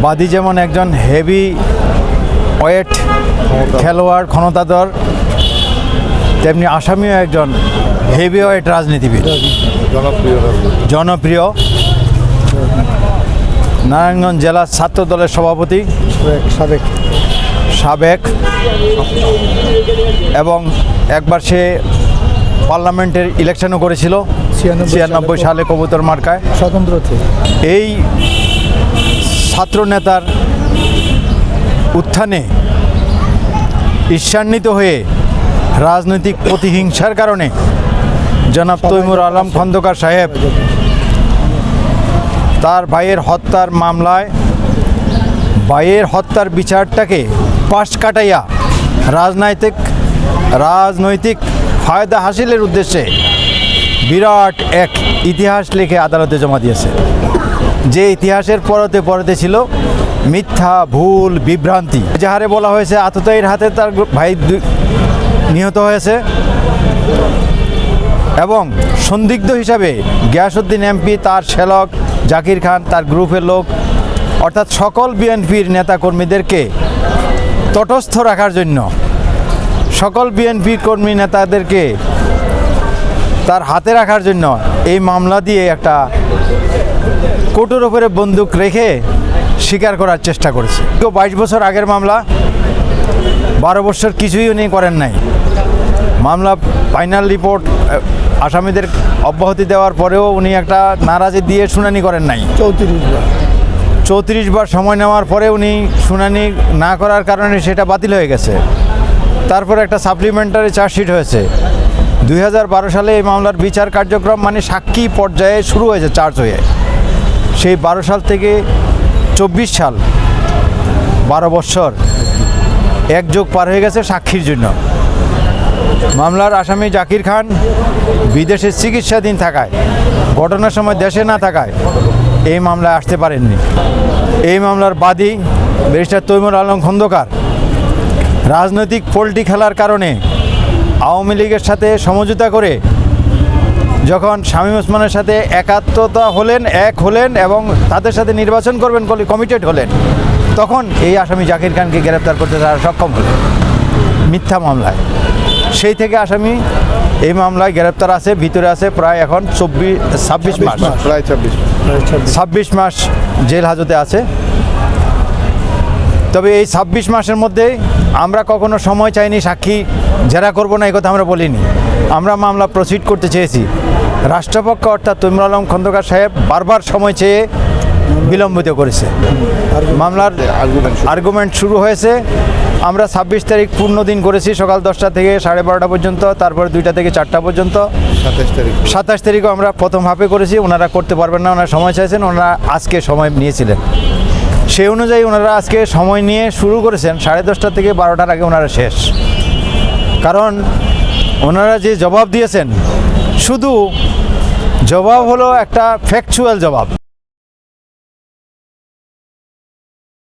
বাদী যেমন একজন হেভি ওয়েট খেলোয়াড় ক্ষমতাধর, তেমনি আসামিও একজন হেভি ওয়েট রাজনীতিবিদ, জনপ্রিয়। নারায়ণগঞ্জ জেলা ছাত্র দলের সভাপতি, সাবেক, এবং একবার সে পার্লামেন্টের ইলেকশনও করেছিল 96 সালে কবুতর মার্কায় স্বতন্ত্র। এই ছাত্র নেতার উত্থানে ঈর্ষান্বিত হয়ে রাজনৈতিক প্রতিহিংসার কারণে জনাব তৈমুর আলম খন্দকার সাহেব তার ভাইয়ের হত্যার মামলায় ভাইয়ের হত্যার বিচারটাকে পাশ কাটাইয়া রাজনৈতিক ফায়দা হাসিলের উদ্দেশ্যে বিরাট এক ইতিহাস লিখে আদালতে জমা দিয়েছে, যে ইতিহাসের পরতে ছিল মিথ্যা, ভুল, বিভ্রান্তি। যাহারে বলা হয়েছে আততায়ীর হাতে তার ভাই নিহত হয়েছে এবং সন্দিগ্ধ হিসাবে গিয়াসউদ্দিন এমপি, তার শ্যালক জাকির খান, তার গ্রুপের লোক, অর্থাৎ সকল বিএনপির নেতাকর্মীদেরকে তটস্থ রাখার জন্য, সকল বিএনপি কর্মী নেতাদেরকে তার হাতে রাখার জন্য এই মামলা দিয়ে একটা কোর্টের উপরে বন্দুক রেখে স্বীকার করার চেষ্টা করেছে। 22 বছর আগের মামলা, 12 বছর কিছুই উনি করেন নাই। মামলা ফাইনাল রিপোর্ট আসামিদের অব্যাহতি দেওয়ার পরেও উনি একটা নারাজি দিয়ে শুনানি করেন নাই। 34 বার সময় নেওয়ার পরে উনি শুনানি না করার কারণে সেটা বাতিল হয়ে গেছে। তারপর একটা সাপ্লিমেন্টারি চার্জশিট হয়েছে 2012 সালে। এই মামলার বিচার কার্যক্রম মানে সাক্ষী পর্যায়ে শুরু হয়েছে চার্জ হয়ে। সেই 12 সাল থেকে 24 সাল, 12 বছর এক যোগ পার হয়ে গেছে সাক্ষীর জন্য। মামলার আসামি জাকির খান বিদেশে চিকিৎসাধীন থাকায়, ঘটনার সময় দেশে না থাকায় এই মামলায় আসতে পারেননি। এই মামলার বাদী ব্যারিস্টার তৈমুর আলম খন্দকার রাজনৈতিক পোল্ট্রি খেলার কারণে আওয়ামী লীগের সাথে সমঝোতা করে যখন শামীম ওসমানের সাথে এক হলেন এবং তাদের সাথে নির্বাচন করবেন কমিটেড হলেন, তখন এই আসামি জাকির খানকে গ্রেপ্তার করতে তারা সক্ষম হলেন মিথ্যা মামলায়। সেই থেকে আসামি এই মামলায় গ্রেপ্তার আছে, ভিতরে আছে প্রায় এখন 26 মাস, প্রায় 26 মাস জেল হাজতে আছে। তবে এই 26 মাসের মধ্যে আমরা কখনো সময় চাইনি সাক্ষী জেরা করব না, এই কথা আমরা বলিনি। আমরা মামলা প্রসিড করতে চেয়েছি। রাষ্ট্রপক্ষ অর্থাৎ তৈমুর আলম খন্দকার সাহেব বারবার সময় চেয়ে বিলম্বিত করেছে। মামলার আর্গুমেন্ট শুরু হয়েছে। আমরা 26 তারিখ পূর্ণ দিন করেছি, সকাল 10টা থেকে 12:30 পর্যন্ত, তারপর 2টা থেকে 4টা পর্যন্ত। 27 তারিখও আমরা প্রথম হাফে করেছি। ওনারা করতে পারবেন না, ওনারা সময় চাইছেন, ওনারা আজকে সময় নিয়েছিলেন। সেই অনুযায়ী ওনারা আজকে সময় নিয়ে শুরু করেছেন 10:30 থেকে 12টার আগে ওনারা শেষ। কারণ ওনারা যে জবাব দিয়েছেন, শুধু জবাব হলো একটা ফ্যাকচুয়াল জবাব।